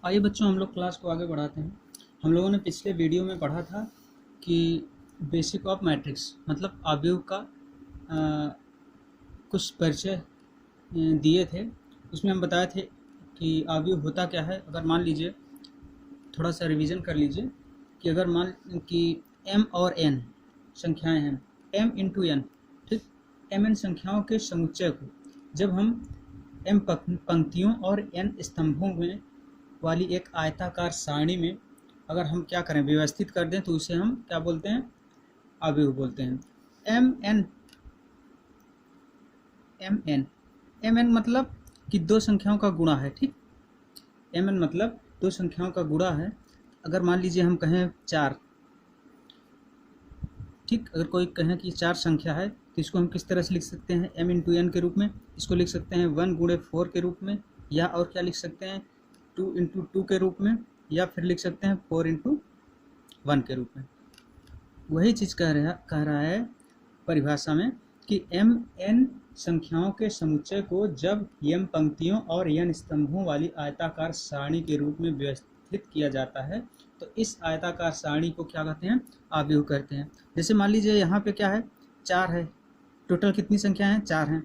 आइए बच्चों, हम लोग क्लास को आगे बढ़ाते हैं। हम लोगों ने पिछले वीडियो में पढ़ा था कि बेसिक ऑफ मैट्रिक्स मतलब आव्यूह का कुछ परिचय दिए थे। उसमें हम बताए थे कि आव्यूह होता क्या है। अगर मान लीजिए, थोड़ा सा रिवीजन कर लीजिए कि अगर मान कि m और n संख्याएं हैं, m इंटू एन, ठीक, mn संख्याओं के समुच्चय को जब हम m पंक्तियों और n स्तंभों में वाली एक आयताकार सारणी में अगर हम क्या करें, व्यवस्थित कर दें, तो उसे हम क्या बोलते हैं, आव्यूह बोलते हैं। mn मतलब कि दो संख्याओं का गुणा है, ठीक। mn मतलब दो संख्याओं का गुणा है। अगर मान लीजिए हम कहें 4, ठीक, अगर कोई कहें कि 4 संख्या है तो इसको हम किस तरह से लिख सकते हैं, m इंटू एन के रूप में। इसको लिख सकते हैं 1 गुणे 4 के रूप में, या और क्या लिख सकते हैं 2 इंटू 2 के रूप में, या फिर लिख सकते हैं 4 इंटू 1 के रूप में। वही चीज़ कह रहा है परिभाषा में कि mn संख्याओं के समुच्चय को जब m पंक्तियों और n स्तंभों वाली आयताकार सारणी के रूप में व्यवस्थित किया जाता है तो इस आयताकार सारणी को क्या कहते हैं, आव्यूह कहते हैं। जैसे मान लीजिए यहाँ पे क्या है, 4 है, टोटल कितनी संख्या है, 4 हैं।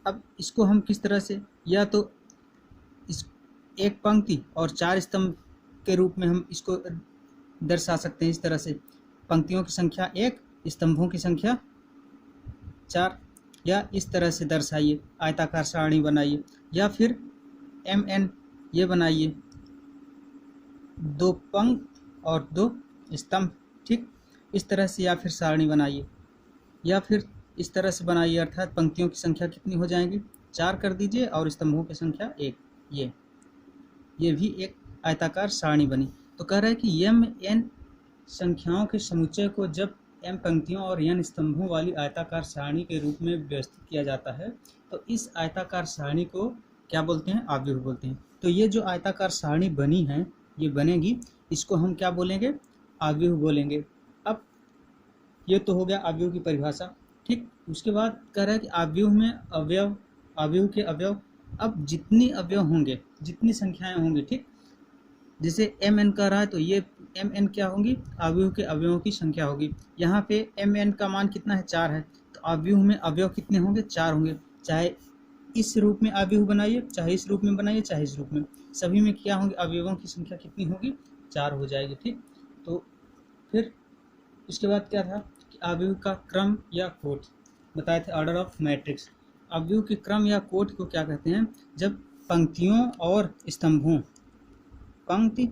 अब इसको हम किस तरह से, या तो इस एक पंक्ति और 4 स्तंभ के रूप में हम इसको दर्शा सकते हैं। इस तरह से पंक्तियों की संख्या 1, स्तंभों की संख्या 4, या इस तरह से दर्शाइए, आयताकार सारणी बनाइए, या फिर mn ये बनाइए, 2 पंक्ति और 2 स्तंभ, ठीक, इस तरह से, या फिर सारणी बनाइए, या फिर इस तरह से बनाइए, अर्थात पंक्तियों की संख्या कितनी हो जाएंगी, 4 कर दीजिए और स्तंभों की संख्या 1। ये भी एक आयताकार सारणी बनी। तो कह रहा है कि mn संख्याओं के समुच्चय को जब m पंक्तियों और n स्तंभों वाली आयताकार सारणी के रूप में व्यवस्थित किया जाता है तो इस आयताकार सारणी को क्या बोलते हैं, आव्यूह बोलते हैं। तो ये जो आयताकार सारणी बनी है, ये बनेगी, इसको हम क्या बोलेंगे, आव्यूह बोलेंगे। अब ये तो हो गया आव्यूह की परिभाषा, ठीक। उसके बाद कह रहा है कि आव्यूह में अवयव, आव्यूह के अवयव। अब जितनी अवयव होंगे, जितनी संख्याएं होंगी, ठीक, जैसे mn कह रहा है तो ये mn क्या होंगी, आव्यूह के अवयवों की संख्या होगी। यहाँ पे mn का मान कितना है, 4 है, तो आव्यूह में अवयव कितने होंगे, 4 होंगे। चाहे इस रूप में आव्यूह बनाइए, चाहे इस रूप में बनाइए, चाहे इस रूप में, सभी में क्या होंगे, अवयवों की संख्या कितनी होगी, 4 हो जाएगी, ठीक। तो फिर उसके बाद क्या था कि आव्यूह का क्रम या कोट बताए थे, ऑर्डर ऑफ मैट्रिक्स। आव्यूह के क्रम या कोट को क्या कहते हैं, जब पंक्तियों और स्तंभों, पंक्ति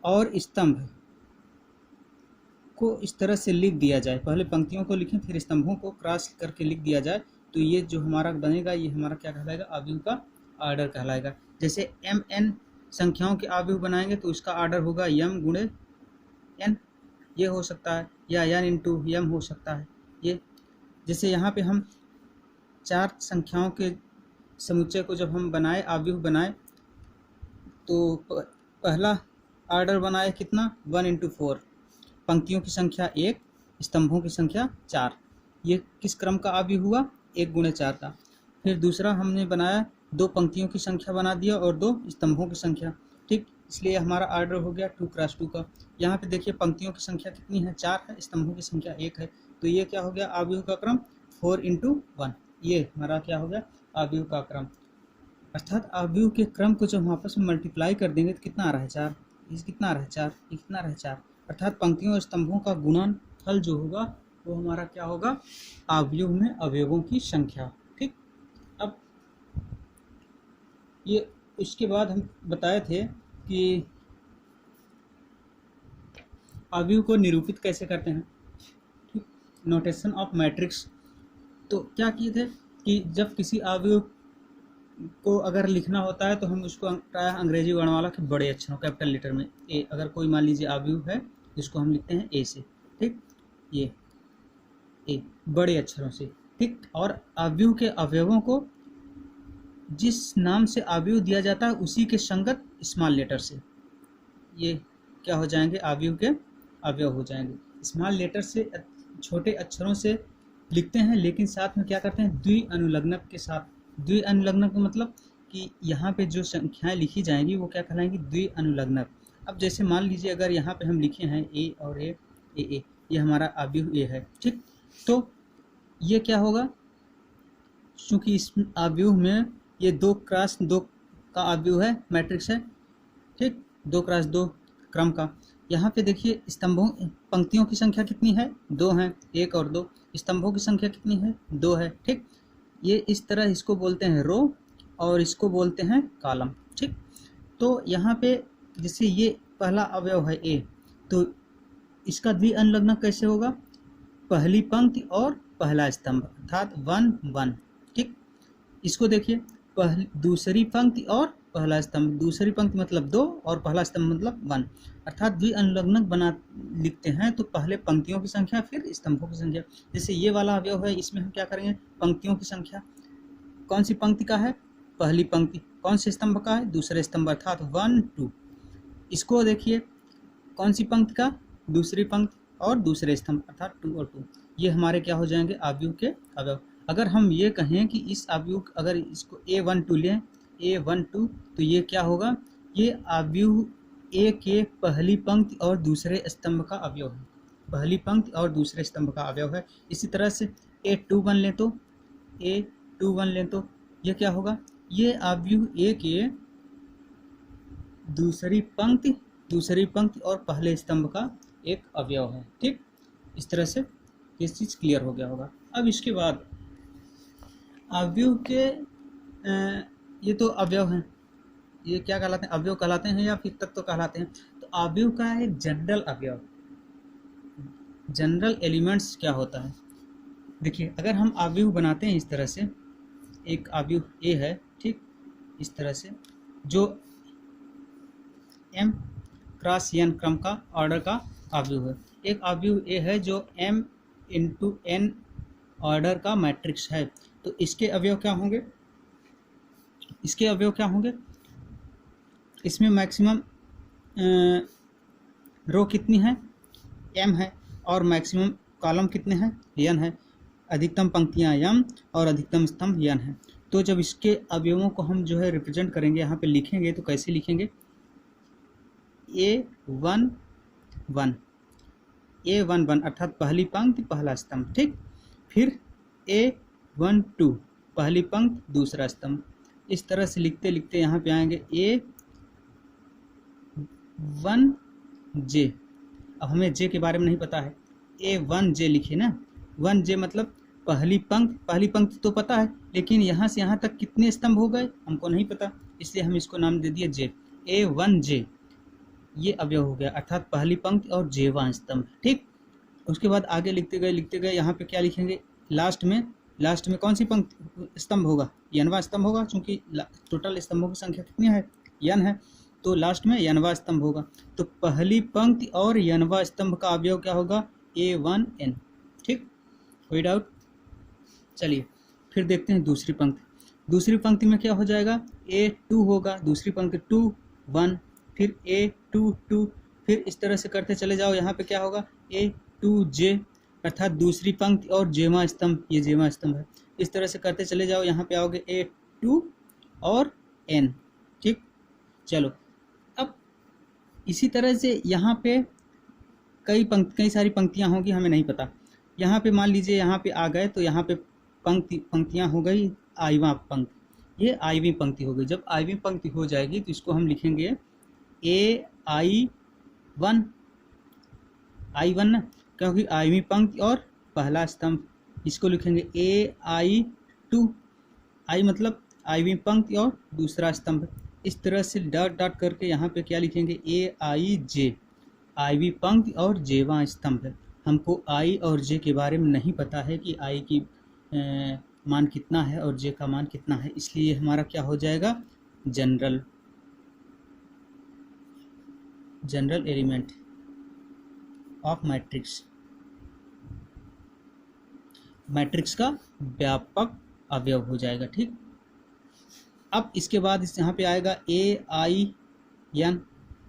और स्तंभ को इस तरह से लिख दिया जाए, पहले पंक्तियों को लिखें फिर स्तंभों को क्रॉस करके लिख दिया जाए, तो ये जो हमारा बनेगा, ये हमारा क्या कहलाएगा, आव्यूह का आर्डर कहलाएगा। जैसे mn संख्याओं के आव्यूह बनाएंगे तो इसका आर्डर होगा m गुणे n, ये हो सकता है, या n इंटू m हो सकता है ये। जैसे यहाँ पे हम 4 संख्याओं के समुच्चय को जब हम बनाए, आव्यूह बनाए, तो पहला आर्डर बनाए कितना, 1 इंटू 4, पंक्तियों की संख्या 1, स्तंभों की संख्या 4। ये किस क्रम का आव्यूह हुआ, 1 गुणे 4 का। फिर दूसरा हमने बनाया, 2 पंक्तियों की संख्या बना दिया और 2 स्तंभों की संख्या, ठीक, इसलिए हमारा आर्डर हो गया 2 क्रॉस 2 का। यहाँ पे देखिए पंक्तियों की संख्या कितनी है, 4 है, स्तंभों की संख्या 1 है, तो ये क्या हो गया, आव्यूह का क्रम 4 इंटू 1, ये हमारा क्या हो गया, आव्यूह का क्रम। अर्थात आव्यूह के क्रम को जब हम आपस में मल्टीप्लाई कर देंगे तो कितना आ रहा है, 4, ये कितना आ रहा है, 4, ये कितना आ रहा है, 4, अर्थात पंक्तियों और स्तंभों का गुणनफल जो होगा वो हमारा क्या होगा, आव्यूह में अवयवों की संख्या, ठीक। अब ये इसके बाद हम बताए थे कि आव्यूह को निरूपित कैसे करते हैं, ठीक, नोटेशन ऑफ मैट्रिक्स। तो क्या किए थे कि जब किसी आव्यूह को अगर लिखना होता है तो हम उसको प्रायः अंग्रेजी वर्णमाला के बड़े अक्षरों, कैपिटल लेटर में ए, अगर कोई मान लीजिए आव्यूह है जिसको हम लिखते हैं ए से, ठीक, ये ए बड़े अक्षरों से, ठीक। और आव्यूह के अवयवों को जिस नाम से आव्यूह दिया जाता है उसी के संगत स्मॉल लेटर से ये क्या हो जाएंगे, आव्यूह के अवयव हो जाएंगे। स्मॉल लेटर से, छोटे अक्षरों से लिखते हैं, लेकिन साथ में क्या करते हैं, द्वि अनुलग्नक के साथ। द्वि अनुलग्नक का मतलब कि यहाँ पे जो संख्याएं लिखी जाएंगी वो क्या कहलाएंगी, द्विअनुलग्नक। अब जैसे मान लीजिए अगर यहाँ पे हम लिखे हैं ए और ए, ये हमारा अवयव ए है, ठीक। तो ये क्या होगा, क्योंकि इस अवयव में ये 2 क्रॉस 2 का अवयव है, मैट्रिक्स है, ठीक, 2 क्रॉस 2 क्रम का। यहाँ पे देखिए स्तंभों पंक्तियों की संख्या कितनी है, 2 हैं, 1 और 2। स्तंभों की संख्या कितनी है, 2 है, ठीक। ये इस तरह इसको बोलते हैं रो और इसको बोलते हैं कॉलम, ठीक। तो यहाँ पे जैसे ये पहला अवयव है ए, तो इसका द्विअनुलग्नक कैसे होगा, पहली पंक्ति और पहला स्तंभ, अर्थात 1 1, ठीक। इसको देखिए पहली दूसरी पंक्ति और पहला स्तंभ, दूसरी पंक्ति मतलब 2 और पहला स्तंभ मतलब 1, अर्थात द्विअनुलग्नक बना लिखते हैं तो पहले पंक्तियों की संख्या फिर स्तंभों की संख्या। जैसे ये वाला अवयव है, इसमें हम क्या करेंगे, पंक्तियों की संख्या, कौन सी पंक्ति का है, पहली पंक्ति, कौन से स्तंभ का है, दूसरे स्तंभ, अर्थात 1 2। इसको देखिए कौन सी पंक्ति का, दूसरी पंक्ति और दूसरे स्तंभ, अर्थात 2 और 2। ये हमारे क्या हो जाएंगे, अवयव के अवयव। अगर हम ये कहें कि इस अवयव, अगर इसको A12 लें, A12, तो ये क्या होगा, ये अवयव ए के पहली पंक्ति और दूसरे स्तंभ का अवयव है, पहली पंक्ति और दूसरे स्तंभ का अवयव है। इसी तरह से A21 लें तो, A21 लें तो ये क्या होगा, ये अवयव ए के दूसरी पंक्ति और पहले स्तंभ का एक अवयव है, ठीक। इस तरह से ये चीज़ क्लियर हो गया होगा। अब इसके बाद अवयव के ये तो अवयव हैं, ये क्या कहलाते हैं, अवयव कहलाते हैं या फिर तत्व कहलाते हैं। तो अवयव का है जनरल अवयव, जनरल एलिमेंट्स क्या होता है, देखिए अगर हम अवयव बनाते हैं इस तरह से, एक अवयव ए है, ठीक, इस तरह से जो m क्रॉस n क्रम का ऑर्डर का अवयव है, एक अवयव ए है जो m × n ऑर्डर का मैट्रिक्स है, तो इसके अवयव क्या होंगे, इसके अवयव क्या होंगे, इसमें मैक्सिमम रो कितनी है, m है, और मैक्सिमम कॉलम कितने हैं, n है, अधिकतम पंक्तियां m और अधिकतम स्तंभ n है। तो जब इसके अवयवों को हम जो है रिप्रेजेंट करेंगे, यहाँ पे लिखेंगे, तो कैसे लिखेंगे, A11 अर्थात पहली पंक्ति पहला स्तंभ, ठीक। फिर A12 पहली पंक्ति दूसरा स्तंभ। इस तरह से लिखते लिखते यहाँ पे आएंगे A1J। अब हमें J के बारे में नहीं पता है, A1J लिखे ना, 1J मतलब पहली पंक्ति तो पता है, लेकिन यहाँ से यहाँ तक कितने स्तंभ हो गए हमको नहीं पता, इसलिए हम इसको नाम दे दिए J, A1J, ये अवयव हो गया, अर्थात पहली पंक्ति और जेवा स्तंभ, ठीक। उसके बाद आगे लिखते गए, यहाँ पे क्या लिखेंगे, लास्ट में कौन सी पंक्ति स्तंभ होगा, n वां स्तंभ होगा, क्योंकि टोटल स्तंभों की संख्या कितनी है, n है, तो लास्ट में n वां स्तंभ होगा। तो पहली पंक्ति और n वां स्तंभ का अवयव क्या होगा, A1n, ठीक, कोई डाउट। चलिए फिर देखते हैं दूसरी पंक्ति में क्या हो जाएगा, A2 होगा, दूसरी पंक्ति 2 1, फिर A22, फिर इस तरह से करते चले जाओ, यहाँ पे क्या होगा, A2J, अर्थात दूसरी पंक्ति और जेमा स्तंभ, ये जेमा स्तंभ है। इस तरह से करते चले जाओ, यहाँ पे आओगे A2 और N, ठीक। चलो अब इसी तरह से यहाँ पे कई सारी पंक्तियाँ होंगी, हमें नहीं पता। यहाँ पे मान लीजिए यहाँ पे आ गए, तो यहाँ पे पंक्तियाँ हो गई आईवां पंक्ति, ये आईवीं पंक्ति हो गई। जब आईवीं पंक्ति हो जाएगी तो इसको हम लिखेंगे AI1 ना, क्योंकि आईवीं पंक्ति और पहला स्तंभ, इसको लिखेंगे AI2, आई मतलब आईवीं पंक्ति और दूसरा स्तंभ। इस तरह से डॉट डॉट करके यहाँ पे क्या लिखेंगे, AIJ, आईवीं पंक्ति और जेवां स्तंभ है। हमको आई और जे के बारे में नहीं पता है कि आई की मान कितना है और जे का मान कितना है, इसलिए हमारा क्या हो जाएगा, जनरल एलिमेंट ऑफ मैट्रिक्स का व्यापक अवयव हो जाएगा, ठीक। अब इसके बाद यहाँ पे आएगा AIN,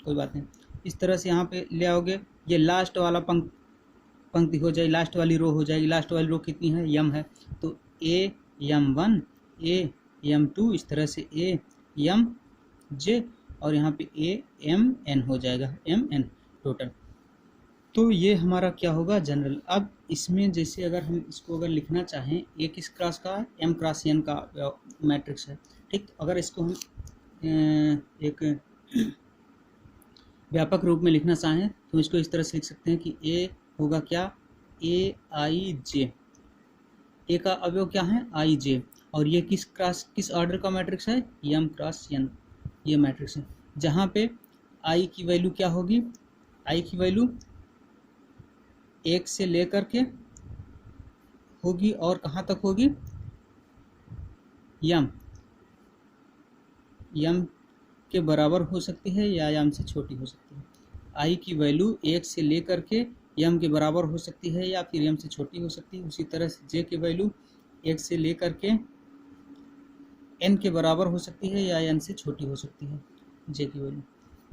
कोई बात नहीं, इस तरह से यहाँ पे ले आओगे, ये लास्ट वाला पंक्ति हो जाएगी, लास्ट वाली रो हो जाएगी। लास्ट वाली रो कितनी है, m है, तो AM1 AM2, इस तरह से एम जे और यहाँ पे ए एम एन हो जाएगा, एम एन टोटल। तो ये हमारा क्या होगा, जनरल। अब इसमें जैसे अगर हम इसको अगर लिखना चाहें, ए किस क्रॉस का है, एम क्रॉस एन का मैट्रिक्स है, ठीक। अगर इसको हम एक व्यापक रूप में लिखना चाहें तो इसको इस तरह से लिख सकते हैं कि ए होगा क्या, ए आई जे, ए का अवयव क्या है, आई जे, और ये किस ऑर्डर का मैट्रिक्स है, एम क्रॉस एन, ये मैट्रिक्स है, जहाँ पे आई की वैल्यू क्या होगी, आई की वैल्यू 1 से लेकर के होगी और कहाँ तक होगी, यम के बराबर हो सकती है या यम से छोटी हो सकती है। आई की वैल्यू 1 से लेकर के यम के बराबर हो सकती है या फिर यम से छोटी हो सकती है। उसी तरह से जे की वैल्यू 1 से लेकर के एन के बराबर हो सकती है या एन से छोटी हो सकती है, जे की वैल्यू,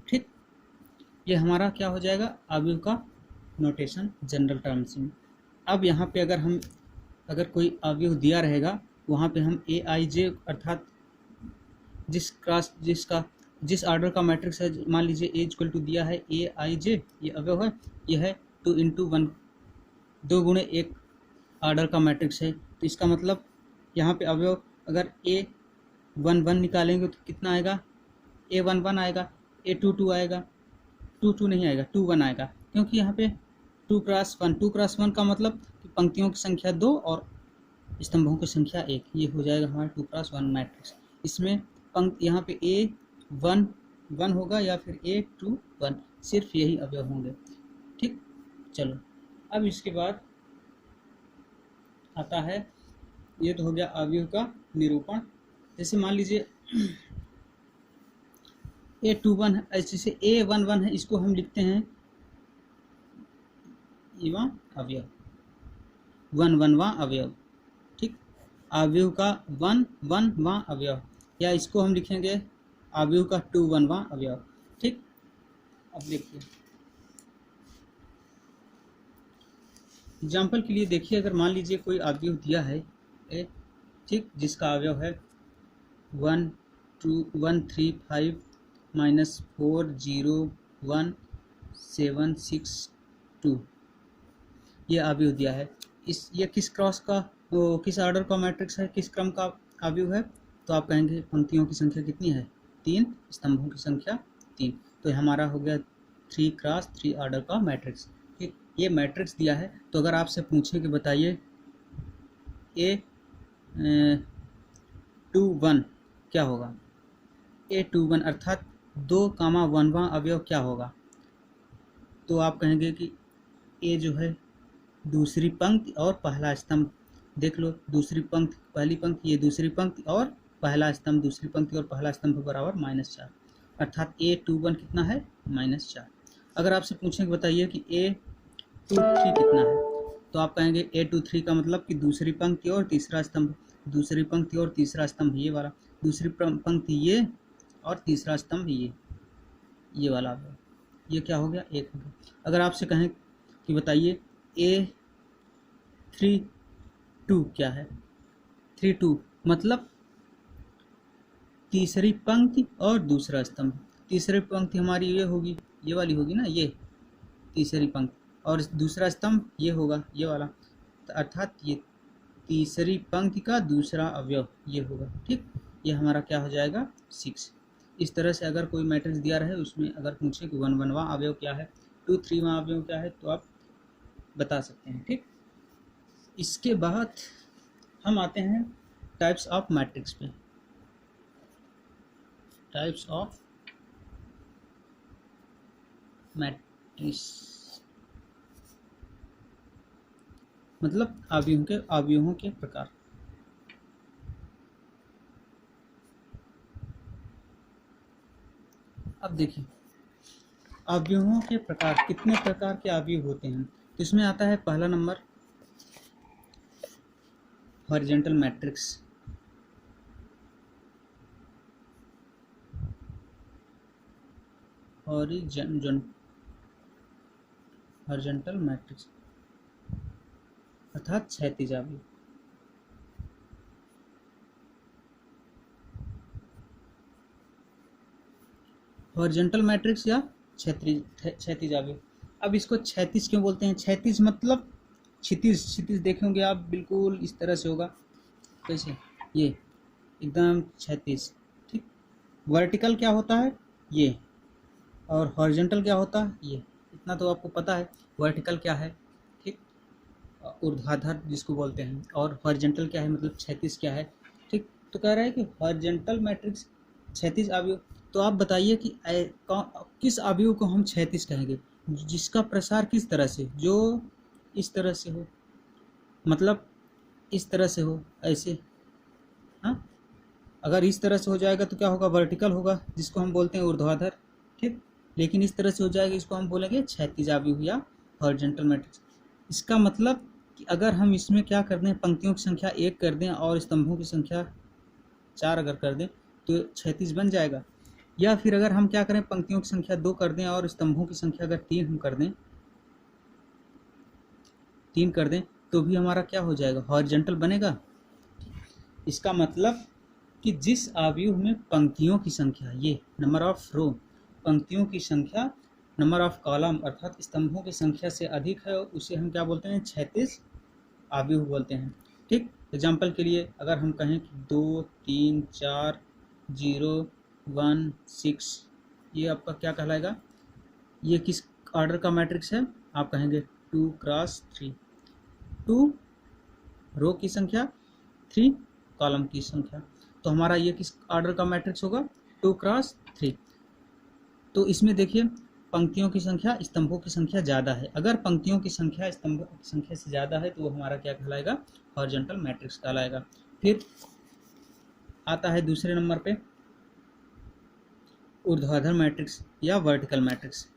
ठीक। ये हमारा क्या हो जाएगा, अवयव का नोटेशन जनरल टर्म्स में। अब यहाँ पे अगर कोई अवयव दिया रहेगा, वहाँ पे हम ए आई जे अर्थात जिस ऑर्डर का मैट्रिक्स है, मान लीजिए ए इक्वल टू दिया है ए आई जे, ये अवयव है, ये है 2 × 1, 2 × 1 ऑर्डर का मैट्रिक्स है। तो इसका मतलब यहाँ पे अवयव अगर ए 1 1 निकालेंगे तो कितना आएगा, ए 1 1 आएगा, ए 2 2 आएगा, 2 2 नहीं आएगा, 2 1 आएगा, क्योंकि यहाँ पे 2 × 1 का मतलब कि पंक्तियों की संख्या 2 और स्तंभों की संख्या 1, ये हो जाएगा हमारा 2 × 1 मैट्रिक्स। इसमें पंक्ति यहाँ पे ए 1 1 होगा या फिर ए 2 1, सिर्फ यही अवयव होंगे, ठीक। चलो, अब इसके बाद आता है, ये तो हो गया अवयव का निरूपण। जैसे मान लीजिए ए 2 1 है, जैसे ए 1 1 है, इसको हम लिखते हैं इवा अवयव, 1 1 वां अवयव, ठीक। अवयव का 1 1 वां अवयव, या इसको हम लिखेंगे अवयव का 2 1 वां अवयव, ठीक। अब देखिए एग्जाम्पल के लिए, देखिए अगर मान लीजिए कोई अवयव दिया है ए, ठीक, जिसका अवयव है 1 2 1 3 5 -4 0 1 7 6 2, ये अवयव दिया है। ये किस किस ऑर्डर का मैट्रिक्स है, किस क्रम का अवयव है, तो आप कहेंगे पंक्तियों की संख्या कितनी है, 3, स्तंभों की संख्या 3, तो हमारा हो गया 3 × 3 ऑर्डर का मैट्रिक्स, ठीक। ये मैट्रिक्स दिया है, तो अगर आपसे पूछे कि बताइए ए 2 1 क्या होगा, ए 2 1 अर्थात 2 1 वां अवयव क्या होगा, तो आप कहेंगे कि ए जो है दूसरी पंक्ति और पहला स्तंभ, देख लो, दूसरी पंक्ति पहली पंक्ति, ये दूसरी पंक्ति और पहला स्तंभ, दूसरी पंक्ति और पहला स्तंभ बराबर -4, अर्थात ए 2 1 कितना है, -4। अगर आपसे पूछें कि बताइए कि ए 2 3 कितना है, तो आप कहेंगे ए 2 3 का मतलब कि दूसरी पंक्ति और तीसरा स्तंभ, दूसरी पंक्ति और तीसरा स्तंभ ये वाला, दूसरी पंक्ति ये और तीसरा स्तंभ ये वाला, ये क्या हो गया, 1 हो गया। अगर आपसे कहें कि बताइए ए 3 2 क्या है, 3 2 मतलब तीसरी पंक्ति और दूसरा स्तंभ, तीसरी पंक्ति हमारी ये होगी, ये वाली होगी ना, ये तीसरी पंक्ति, और दूसरा स्तंभ ये होगा, ये वाला, तो अर्थात ये तीसरी पंक्ति का दूसरा अवयव ये होगा, ठीक। ये हमारा क्या हो जाएगा, 6। इस तरह से अगर कोई मैट्रिक्स दिया रहे, उसमें अगर पूछे कि 1 1 वां अवयव क्या है, 2 3 वां अवयव क्या है, तो आप बता सकते हैं, ठीक। इसके बाद हम आते हैं टाइप्स ऑफ मैट्रिक्स पे। टाइप्स ऑफ मैट्रिक्स मतलब अवयवों के प्रकार। अब देखिए अवयवों के प्रकार, कितने प्रकार के अवयव होते हैं, तो इसमें आता है पहला number horizontal matrix, horizontal matrix अर्थात क्षैतिज अवयव। हॉरिजॉन्टल मैट्रिक्स या क्षैतिज अवयव। अब इसको क्षैतिज क्यों बोलते हैं? क्षैतिज मतलब क्षितिज, क्षितिज देखे होंगे आप, बिल्कुल इस तरह से होगा, कैसे, ये एकदम क्षैतिज, ठीक। वर्टिकल क्या होता है? ये। और हॉरिजॉन्टल क्या होता है? ये। इतना तो आपको पता है वर्टिकल क्या है, ठीक, ऊर्ध्वाधर जिसको बोलते हैं, और हॉरिजॉन्टल क्या है, मतलब क्षैतिज क्या है, ठीक। तो कह रहा है कि हॉरिजॉन्टल मैट्रिक्स क्षैतिज अवयव। तो आप बताइए कि किस अवयव को हम क्षैतिज कहेंगे? जिसका प्रसार किस तरह से, जो इस तरह से हो, मतलब इस तरह से हो, ऐसे, हाँ। अगर इस तरह से हो जाएगा तो क्या होगा? वर्टिकल होगा, जिसको हम बोलते हैं ऊर्ध्वाधर, ठीक। लेकिन इस तरह से हो जाएगा, इसको हम बोलेंगे क्षैतिज अवयव या हॉरिजॉन्टल मैट्रिक्स। इसका मतलब कि अगर हम इसमें क्या कर दें, पंक्तियों की संख्या 1 कर दें और स्तंभों की संख्या 4 अगर कर दें तो क्षैतिज बन जाएगा। या फिर अगर हम क्या करें, पंक्तियों की संख्या 2 कर दें और स्तंभों की संख्या अगर 3 हम कर दें, 3 कर दें, तो भी हमारा क्या हो जाएगा? हॉरिजॉन्टल बनेगा। इसका मतलब कि जिस अवयव में पंक्तियों की संख्या, ये नंबर ऑफ रो, पंक्तियों की संख्या नंबर ऑफ कॉलम अर्थात स्तंभों की संख्या से अधिक है, उसे हम क्या बोलते हैं? क्षैतिज अवयव बोलते हैं, ठीक। एग्जाम्पल के लिए अगर हम कहें कि 2, 3, 4, 0, 1, 6, ये आपका क्या कहलाएगा? ये किस ऑर्डर का मैट्रिक्स है? आप कहेंगे 2 क्रॉस 3। 2 रो की संख्या, 3 कॉलम की संख्या, तो हमारा ये किस ऑर्डर का मैट्रिक्स होगा? 2 क्रॉस 3। तो इसमें देखिए पंक्तियों की संख्या स्तंभों की संख्या ज़्यादा है। अगर पंक्तियों की संख्या स्तंभों की संख्या से ज़्यादा है तो वो हमारा क्या कहलाएगा? हॉरिजॉन्टल मैट्रिक्स कहलाएगा। फिर आता है दूसरे नंबर पे ऊर्ध्वाधर मैट्रिक्स या वर्टिकल मैट्रिक्स।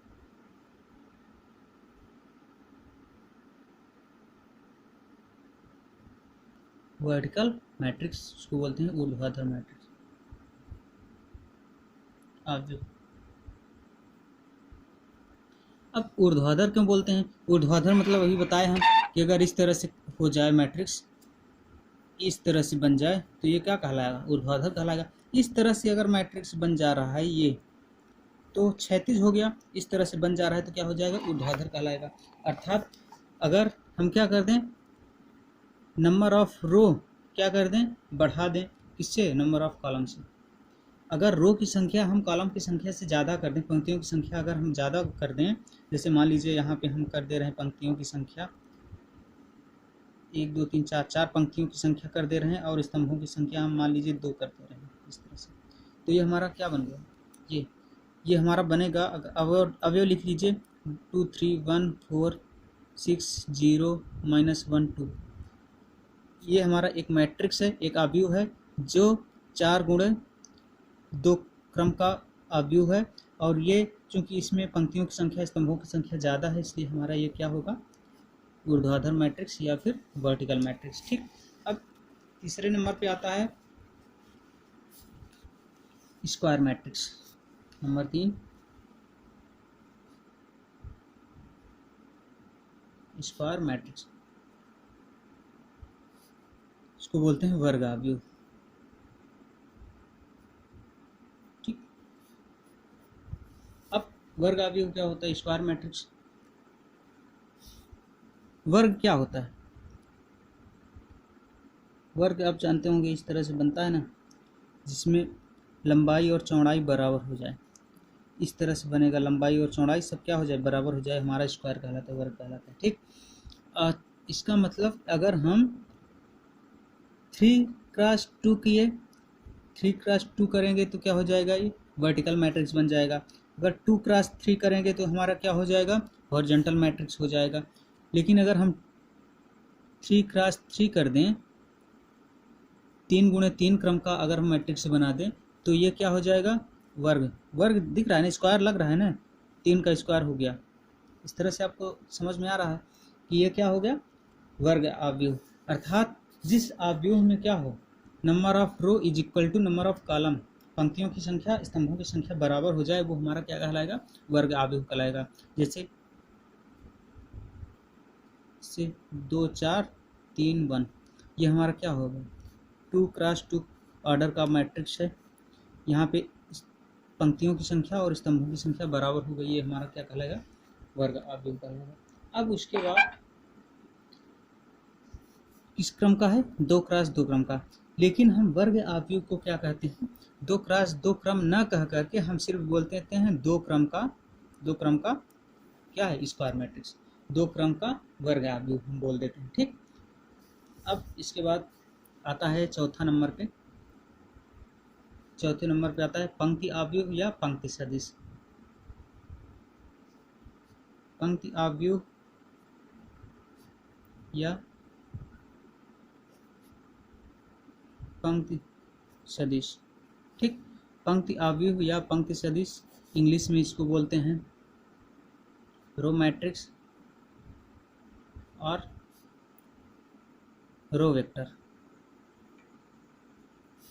वर्टिकल मैट्रिक्स उसको बोलते हैं ऊर्ध्वाधर मैट्रिक्स। अब ऊर्ध्वाधर क्यों बोलते हैं? ऊर्ध्वाधर मतलब अभी बताए हम कि अगर इस तरह से हो जाए मैट्रिक्स, इस तरह से बन जाए तो ये क्या कहलाएगा? ऊर्ध्वाधर कहलाएगा। इस तरह से अगर मैट्रिक्स बन जा रहा है ये, तो क्षैतिज हो गया। इस तरह से बन जा रहा है तो क्या हो जाएगा? ऊर्ध्वाधर कहलाएगा। अर्थात अगर हम क्या कर दें, नंबर ऑफ रो क्या कर दें? बढ़ा दें। किससे? नंबर ऑफ कॉलम से। अगर रो की संख्या हम कॉलम की संख्या से ज़्यादा कर दें, पंक्तियों की संख्या अगर हम ज़्यादा कर दें, जैसे मान लीजिए यहाँ पे हम कर दे रहे हैं पंक्तियों की संख्या 1, 2, 3, 4, 4 पंक्तियों की संख्या कर दे रहे हैं और स्तंभों की संख्या हम मान लीजिए 2 कर दे रहे हैं, इस तरह से, तो ये हमारा क्या बन गया? ये हमारा बनेगा, अवयव लिख लीजिए 2, 3, 1, 4, 6, 0, -1, 2। ये हमारा एक मैट्रिक्स है, एक अवयव है जो 4 गुणे 2 क्रम का अवयव है। और ये चूंकि इसमें पंक्तियों की संख्या स्तंभों की संख्या ज़्यादा है, इसलिए हमारा ये क्या होगा? ऊर्ध्वाधर मैट्रिक्स या फिर वर्टिकल मैट्रिक्स, ठीक। अब तीसरे नंबर पे आता है square matrix, number 3 square matrix, इसको बोलते हैं वर्ग अवयव, ठीक। अब वर्ग अवयव क्या होता है? Square matrix. वर्ग क्या होता है? वर्ग आप जानते होंगे इस तरह से बनता है ना, जिसमें लंबाई और चौड़ाई बराबर हो जाए, इस तरह से बनेगा, लंबाई और चौड़ाई सब क्या हो जाए? बराबर हो जाए, हमारा स्क्वायर कहलाता है, वर्ग कहलाता है, ठीक। इसका मतलब अगर हम 3x2 किए, 3x2 करेंगे तो क्या हो जाएगा? ये वर्टिकल मैट्रिक्स बन जाएगा। अगर 2x3 करेंगे तो हमारा क्या हो जाएगा? हॉरिजॉन्टल मैट्रिक्स हो जाएगा। लेकिन अगर हम 3x3 कर दें, 3 गुणे 3 क्रम का अगर हम मैट्रिक्स बना दें तो ये क्या हो जाएगा? वर्ग। वर्ग दिख रहा है ना, स्क्वायर लग रहा है ना, 3 का स्क्वायर हो गया। इस तरह से आपको समझ में आ रहा है कि ये क्या हो गया? वर्ग अवयव। अर्थात जिस अवयव में क्या हो, number of row is equal to number of column, पंक्तियों की संख्या स्तंभों की संख्या बराबर हो जाए, वो हमारा क्या कहलाएगा? वर्ग अवयव कहलाएगा। जैसे 2, 4, 3, 1, ये हमारा क्या होगा? 2x2 ऑर्डर का मैट्रिक्स है। यहाँ पे पंक्तियों की संख्या और स्तंभों की संख्या बराबर हो गई, ये हमारा क्या कहलाएगा, वर्ग अवयव कहलाएगा। अब उसके बाद किस क्रम का है, 2x2 क्रम का। लेकिन हम वर्ग अवयव को क्या कहते हैं, 2x2 क्रम न कह करके हम सिर्फ बोलते हैं 2 क्रम का क्या है, स्क्वायर मैट्रिक्स, 2 क्रम का वर्ग अवयव हम बोल देते हैं। ठीक, अब इसके बाद आता है चौथे नंबर पे आता है पंक्ति अवयव या पंक्ति सदिश। पंक्ति अवयव या पंक्ति सदिश। ठीक, पंक्ति अवयव या पंक्ति सदिश, इंग्लिश में इसको बोलते हैं रो मैट्रिक्स और रो वेक्टर।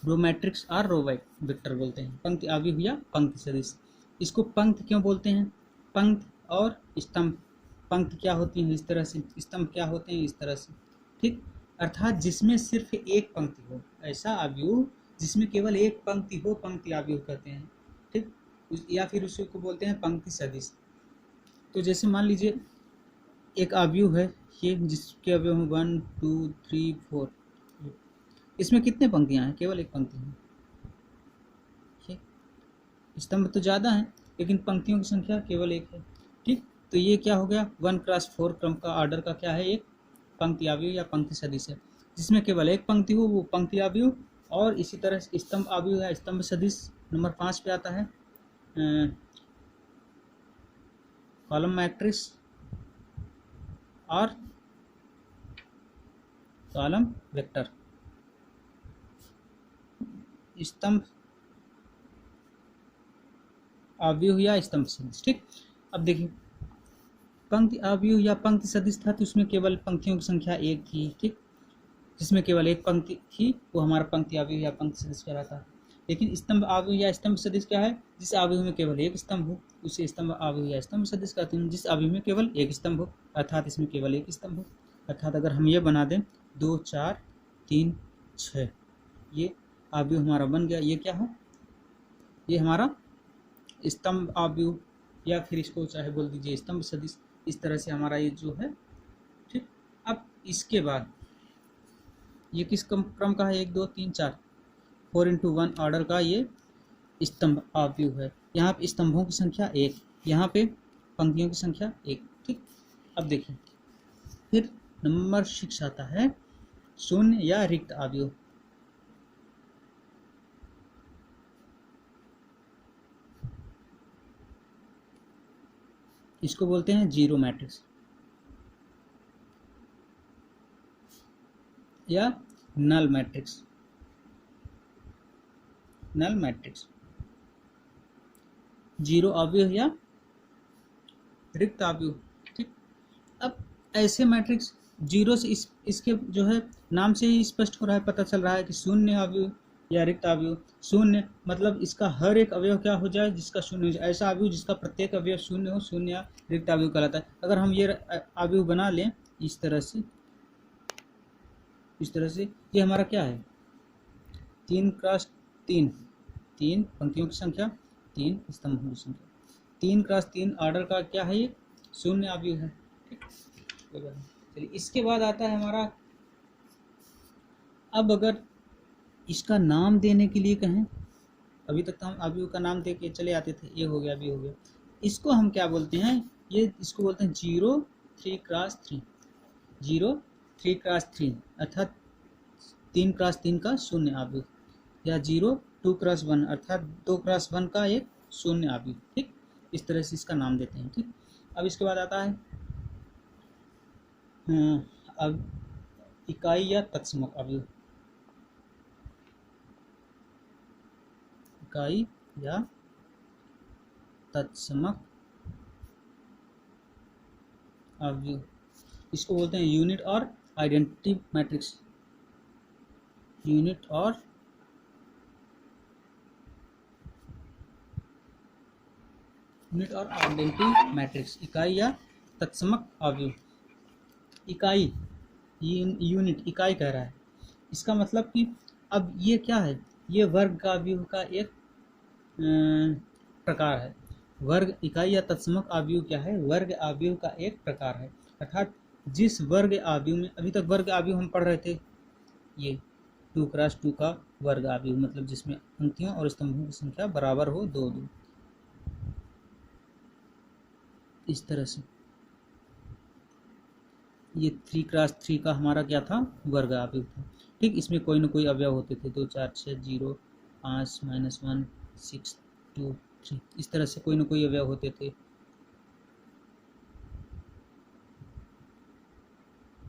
रो मैट्रिक्स और रो वेक्टर बोलते हैं, पंक्ति अवयव या पंक्ति सदिश। इसको पंक्ति क्यों बोलते हैं, पंक्ति और स्तंभ, पंक्ति क्या होती है इस तरह से, स्तंभ क्या होते हैं इस तरह से। ठीक, अर्थात जिसमें सिर्फ एक पंक्ति हो, ऐसा अवयव जिसमें केवल एक पंक्ति हो, पंक्ति अवयव कहते हैं। ठीक, या फिर उसको बोलते हैं पंक्ति सदिश। तो जैसे मान लीजिए एक अवयव है ये, जिसके अवयव हैं 1 2 3 4, इसमें कितने पंक्तियां हैं, केवल एक पंक्ति है। ठीक, स्तंभ तो ज़्यादा हैं लेकिन पंक्तियों की संख्या केवल एक है। ठीक, तो ये क्या हो गया, 1x4 क्रम का ऑर्डर का क्या है, एक पंक्ति अवयव या पंक्ति सदिश है, जिसमें केवल एक पंक्ति हो वो पंक्ति अवयव। और इसी तरह स्तंभ अवयव या स्तंभ सदिश नंबर 5 पे आता है कॉलम मैट्रिक्स और कॉलम वेक्टर, स्तंभ अवयव या स्तंभ सदिश। ठीक, अब देखिए पंक्ति अवयव या पंक्ति सदिश था तो उसमें केवल पंक्तियों की संख्या एक थी। ठीक, जिसमें केवल एक पंक्ति थी वो हमारा पंक्ति अवयव या पंक्ति सदिश कहलाता है। लेकिन स्तंभ अवयव या स्तंभ सदिश क्या है, जिस अवयव में केवल एक स्तंभ हो उसे स्तंभ अवयव या स्तंभ सदिश कहते हैं। जिस अवयव में केवल एक स्तंभ हो, अर्थात इसमें केवल एक स्तंभ हो, अर्थात अगर हम ये बना दें 2 4 3 6, ये अवयव हमारा बन गया। ये क्या है, ये हमारा स्तंभ अवयव या फिर इसको चाहे बोल दीजिए स्तंभ सदिश। इस तरह से हमारा ये जो है। ठीक, अब इसके बाद ये किस क्रम का है, 1 2 3 4, 4 × 1 ऑर्डर का ये स्तंभ अवयव है। यहाँ पे स्तंभों की संख्या 1, यहाँ पे पंक्तियों की संख्या 1। ठीक, अब देखिए फिर नंबर 6 आता है शून्य या रिक्त अवयव। इसको बोलते हैं जीरो मैट्रिक्स या null matrix. Null matrix zero अवयव या रिक्त अवयव। ठीक, अब ऐसे मैट्रिक्स जीरो से इसके जो है नाम से ही स्पष्ट हो रहा है, पता चल रहा है कि शून्य अवयव या रिक्त अवयव। शून्य मतलब इसका हर एक अवयव क्या हो जाए, जिसका शून्य हो जाए, ऐसा अवयव जिसका प्रत्येक अवयव शून्य हो, शून्य या रिक्त अवयव कहलाता है। अगर हम ये अवयव बना लें इस तरह से, ये हमारा क्या है 3x3, 3 पंक्तियों की संख्या, 3 स्तंभों की संख्या, 3x3 ऑर्डर का क्या है, ये शून्य अवयव है। ठीक, चलिए इसके बाद आता है हमारा, अब अगर इसका नाम देने के लिए कहें, अभी तक तो हम अवयव का नाम दे के चले आते थे, ये हो गया, भी हो गया, इसको हम क्या बोलते हैं, इसको बोलते हैं 0 3x3, 0 3x3 अर्थात 3x3 का शून्य अवयव, या 0 2x1 अर्थात 2x1 का एक शून्य अवयव। ठीक, इस तरह से इसका नाम देते हैं। ठीक, अब इसके बाद आता है अब इकाई या तत्समक अवयव। इकाई या तत्समक अवयव, इसको बोलते हैं यूनिट और आइडेंटिटी मैट्रिक्स। यूनिट और आइडेंटिटी मैट्रिक्स, इकाई या तत्समक अवयव। इकाई, यूनिट, इकाई कह रहा है, इसका मतलब कि अब ये क्या है, ये वर्ग का अवयव का एक प्रकार है। वर्ग इकाई या तत्समक अवयव क्या है? वर्ग अवयव का एक प्रकार है। अर्थात जिस वर्ग अवयव में, अभी तक वर्ग अवयव हम पढ़ रहे थे, ये 2x2 का वर्ग अवयव, मतलब जिसमें पंक्तियों और स्तंभों की संख्या बराबर हो, 2-2, इस तरह से। ये 3x3 का हमारा क्या था? वर्ग अवयव था। ठीक, इसमें कोई ना कोई अवयव होते थे, 2 4 6 0 5 -1 6 2 3, इस तरह से कोई ना कोई अवयव होते थे।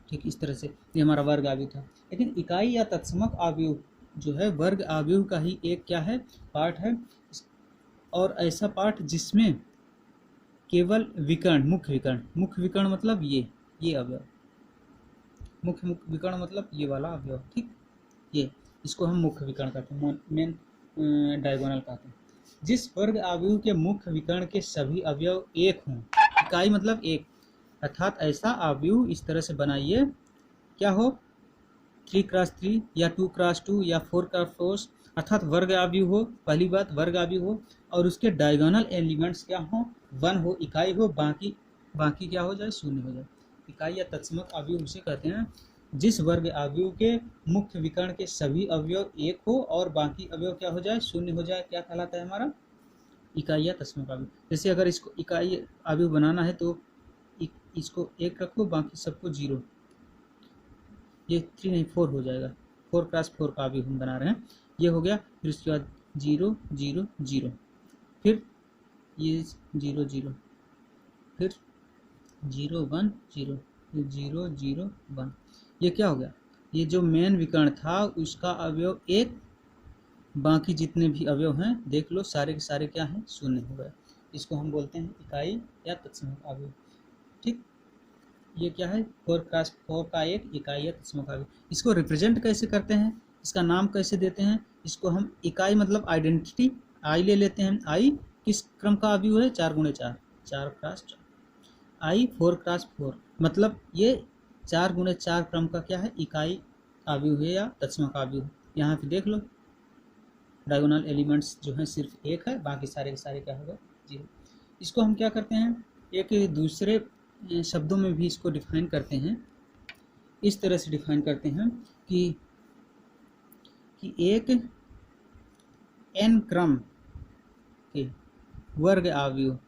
ठीक, इस तरह से ये हमारा वर्ग अवयव था। लेकिन इकाई या तत्समक अवयव जो है वर्ग अवयव का ही एक क्या है? पार्ट है, और ऐसा पार्ट जिसमें केवल विकर्ण, मुख्य विकर्ण मतलब ये अवयव, मुख्य विकर्ण मतलब ये वाला अवयव। ठीक, ये इसको हम मुख्य विकर्ण कहते हैं, मेन डायगोनल कहते हैं। जिस वर्ग अवयव के मुख्य विकर्ण के सभी अवयव एक हों, इकाई मतलब एक, अर्थात ऐसा अवयव इस तरह से बनाइए, क्या हो? 3x3 या 2x2 या 4x4, अर्थात वर्ग अवयव हो, पहली बात वर्ग अवयव हो, और उसके डायगोनल एलिमेंट्स क्या हो? 1 हो, इकाई हो, बाकी क्या हो जाए? 0 हो जाए। इकाई या तत्समक अवयव उसे कहते हैं जिस वर्ग अवयव के मुख्य विकर्ण के सभी अवयव एक हो और बाकी अवयव क्या हो जाए? 0 हो जाए। क्या कहलाता है हमारा? इकाई या तत्समक अवयव। जैसे अगर इसको इकाई अवयव बनाना है तो इसको 1 रखो, बाकी सबको 0, ये 3 नहीं 4 हो जाएगा। 4x4 का अवयव हम बना रहे हैं, ये हो गया। फिर उसके बाद 0 0 0, फिर ये 0 0, फिर 0 1 0, फिर 0 0 1, ये क्या हो गया? ये जो मेन विकर्ण था उसका अवयव एक, बाकी जितने भी अवयव हैं देख लो, सारे के सारे क्या हैं? 0 हो गए। इसको हम बोलते हैं इकाई या तत्समक अवयव। ठीक, ये क्या है? 4x4 का एक इकाई या तत्समक अवयव। इसको रिप्रेजेंट कैसे करते हैं? इसका नाम कैसे देते हैं? इसको हम इकाई मतलब आइडेंटिटी आई ले लेते हैं। आई किस क्रम का अवयव है? 4x4, 4x4। आई 4x4 मतलब ये 4x4 क्रम का क्या है? इकाई अवयव है या तत्समक अवयव। यहाँ पे देख लो, डायगोनल एलिमेंट्स जो हैं सिर्फ एक है, बाकी सारे के सारे क्या होगा? 0। इसको हम क्या करते हैं? एक दूसरे शब्दों में भी इसको डिफाइन करते हैं, इस तरह से डिफाइन करते हैं कि एक n क्रम के वर्ग अवयव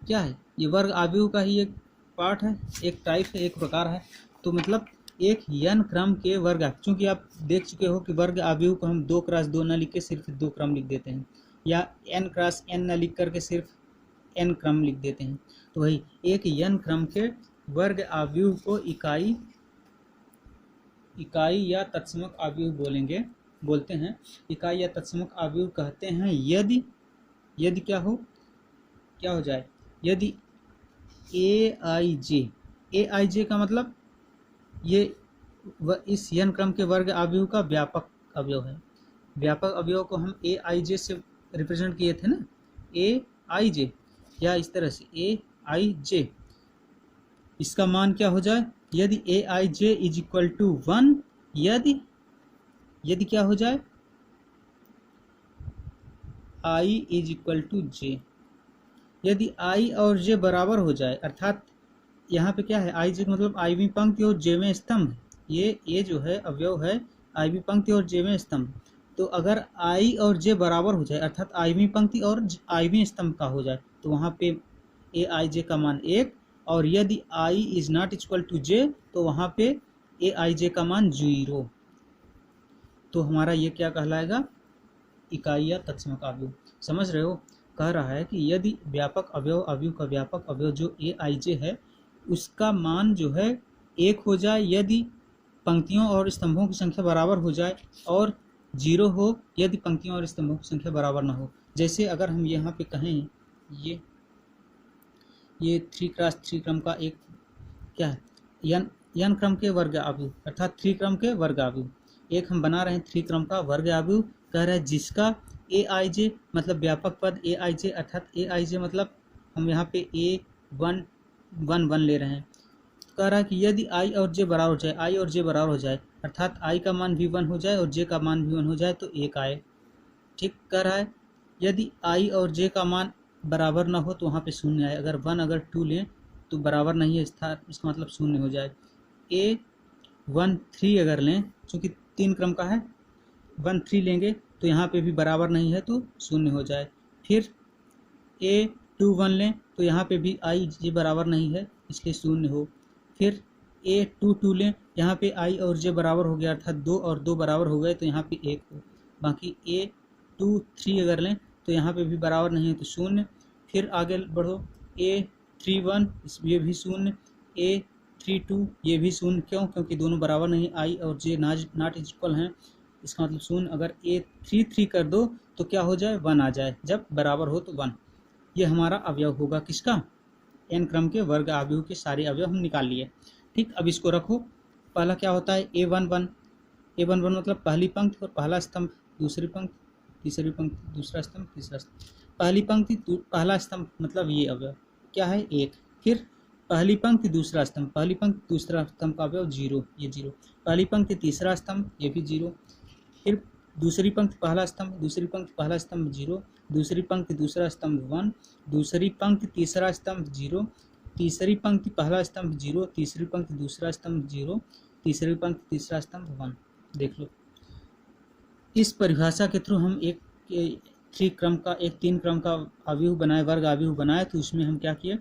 क्या है? ये वर्ग अवयव का ही एक पार्ट है, एक टाइप है, एक प्रकार है। तो मतलब एक n क्रम के वर्ग, चूंकि आप देख चुके हो कि वर्ग अवयव को हम 2x2 न लिख के सिर्फ 2 क्रम लिख देते हैं, या n×n न लिख करके सिर्फ n क्रम लिख देते हैं। तो वही एक n क्रम के वर्ग अवयव को इकाई या तत्समक अवयव बोलते हैं। इकाई या तत्समक अवयव कहते हैं यदि क्या हो जाए? यदि aij का मतलब ये इस n क्रम के वर्ग अवयव का व्यापक अवयव है। व्यापक अवयव को हम aij से रिप्रेजेंट किए थे ना, aij, या इस तरह से aij, इसका मान क्या हो जाए? यदि aij इज इक्वल टू 1, यदि क्या हो जाए? i is equal to j, यदि i और j बराबर हो जाए, अर्थात यहाँ पे क्या है? i j मतलब iवीं पंक्ति और jवें स्तंभ, ये जो है अवयव है iवीं पंक्ति और jवें स्तंभ। तो अगर i और j बराबर हो जाए, अर्थात iवीं पंक्ति और iवीं स्तंभ का हो जाए, तो वहाँ पे aij का मान 1, और यदि i is not equal to j तो वहाँ पे aij का मान 0। तो हमारा ये क्या कहलाएगा? इकाई या तत्समक अवयव। समझ रहे हो? कह रहा है कि यदि व्यापक अवयव का व्यापक अवयव जो aij है उसका मान जो है 1 हो जाए, यदि पंक्तियों और स्तंभों की संख्या बराबर हो जाए, और 0 हो यदि पंक्तियों और स्तंभों की संख्या बराबर ना हो। जैसे अगर हम यहाँ पे कहें ये 3x3 क्रम का एक क्या है? n क्रम के वर्ग अवयव, अर्थात 3 क्रम के वर्ग अवयव। एक हम बना रहे हैं 3 क्रम का वर्ग अवयव, कह रहे हैं जिसका aij मतलब व्यापक पद aij, अर्थात aij मतलब हम यहाँ पे a1 1 1 ले रहे हैं। कह रहा है कि यदि i और j बराबर हो जाए, अर्थात i का मान भी 1 हो जाए और j का मान भी 1 हो जाए, तो 1 आए। ठीक कह रहा है। यदि आई और जे का मान बराबर ना हो तो वहाँ पे शून्य आए। अगर 1 अगर 2 लें तो बराबर नहीं है स्थान, इसका मतलब शून्य हो जाए। ए 1 3 अगर लें, चूँकि 3 क्रम का है, 1 3 लेंगे तो यहाँ पे भी बराबर नहीं है तो शून्य हो जाए। फिर ए 2 1 लें तो यहाँ पे भी आई जे बराबर नहीं है इसलिए शून्य हो। फिर ए 2 2 लें, यहाँ पे आई और जे बराबर हो गया अर्थात 2 और 2 बराबर हो गए तो यहाँ पे 1 हो। बाकी ए 2 3 अगर लें तो यहाँ पे भी बराबर नहीं है तो शून्य। फिर आगे बढ़ो, ए 3 1 ये भी शून्य, ए 3 2 ये भी शून्य। क्यों? क्योंकि दोनों बराबर नहीं, आई और जे नॉट इक्वल हैं, इसका मतलब शून्य। अगर ए 3 3 कर दो तो क्या हो जाए? 1 आ जाए, जब बराबर हो तो 1। ये हमारा अवयव होगा किसका? एन क्रम के वर्ग अवयव के सारे अवयव हम निकाल लिए। ठीक, अब इसको रखो। पहला क्या होता है? A11 मतलब पहली पंक्ति और पहला स्तंभ, दूसरी पंक्ति, तीसरी पंक्ति, दूसरा स्तंभ, तीसरा स्तंभ। पहली पंक्ति पहला स्तंभ मतलब ये अवयव क्या है? 1। फिर पहली पंक्ति दूसरा स्तंभ, पहली पंक्ति दूसरा स्तंभ का अवयव 0, ये 0। पहली पंक्ति तीसरा स्तंभ, ये भी 0। फिर दूसरी पंक्ति पहला स्तंभ, दूसरी पंक्ति पहला स्तंभ 0, दूसरी पंक्ति दूसरा स्तंभ 1, दूसरी पंक्ति तीसरा स्तंभ 0, तीसरी पंक्ति पहला स्तंभ 0, तीसरी पंक्ति दूसरा स्तंभ 0, तीसरी पंक्ति तीसरा स्तंभ 1। देख लो, इस परिभाषा के थ्रू हम एक 3 क्रम का अवयव बनाए, वर्ग अवयव बनाए। तो उसमें हम क्या किए,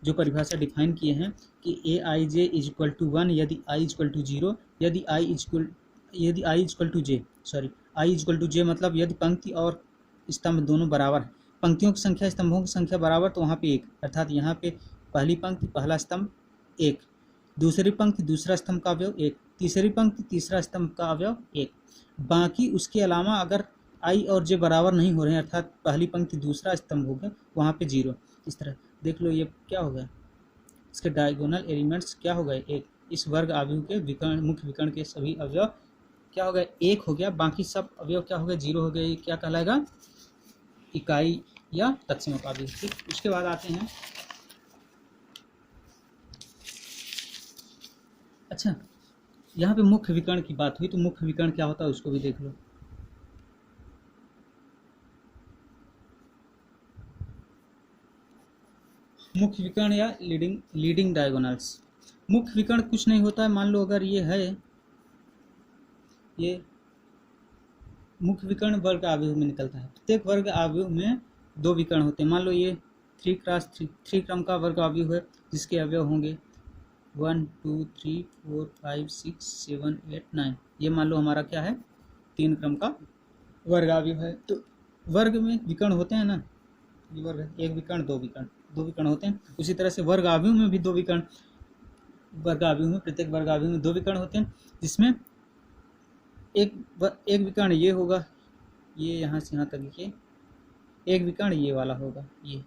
जो परिभाषा डिफाइन किए हैं कि A i j is equal to 1 यदि आई इक्वल टू 0, यदि i equal to j, sorry i equal to j मतलब यदि पंक्ति और स्तंभ दोनों बराबर हैं, पंक्तियों की संख्या स्तंभों की संख्या बराबर, तो वहाँ पे 1, अर्थात यहाँ पे पहली पंक्ति पहला स्तंभ 1, दूसरी पंक्ति दूसरा स्तंभ का अवयव 1, तीसरी पंक्ति तीसरा स्तंभ का अवयव 1। बाकी उसके अलावा अगर आई और जे बराबर नहीं हो रहे हैं, अर्थात पहली पंक्ति दूसरा स्तंभ हो गया, वहाँ पे 0। इस तरह देख लो, ये क्या हो गया, इसके डायगोनल एलिमेंट्स क्या हो गए? 1। इस वर्ग अवयव के विकर्ण, मुख्य विकर्ण के सभी अवयव क्या हो गए? 1 हो गया। बाकी सब अवयव क्या हो गए? 0 हो गए। ये क्या कहलाएगा? इकाई या तत्समक अवयव। ठीक, उसके बाद आते हैं, अच्छा यहाँ पे मुख्य विकर्ण की बात हुई तो मुख्य विकर्ण क्या होता है उसको भी देख लो। मुख्य विकर्ण या लीडिंग डायगोनल्स। मुख्य विकर्ण कुछ नहीं होता है, मान लो अगर ये है, ये मुख्य विकर्ण वर्ग अवयव में निकलता है। प्रत्येक वर्ग अवयव में 2 विकर्ण होते हैं। मान लो ये 3x3 क्रम का वर्ग अवयव है जिसके अवयव होंगे 1 2 3 4 5 6 7 8 9। ये मान लो हमारा क्या है? 3 क्रम का वर्ग अवयव है। तो वर्ग में विकर्ण होते हैं ना, ये वर्ग है, 1 विकर्ण 2 विकर्ण होते हैं। उसी तरह से वर्ग अवयव में भी 2 विकर्ण, वर्ग अवयव में प्रत्येक वर्ग अवयव में 2 विकर्ण होते हैं, जिसमें एक विकर्ण ये होगा, ये यहाँ से यहाँ तक लिखिए, एक विकर्ण ये वाला होगा, ये।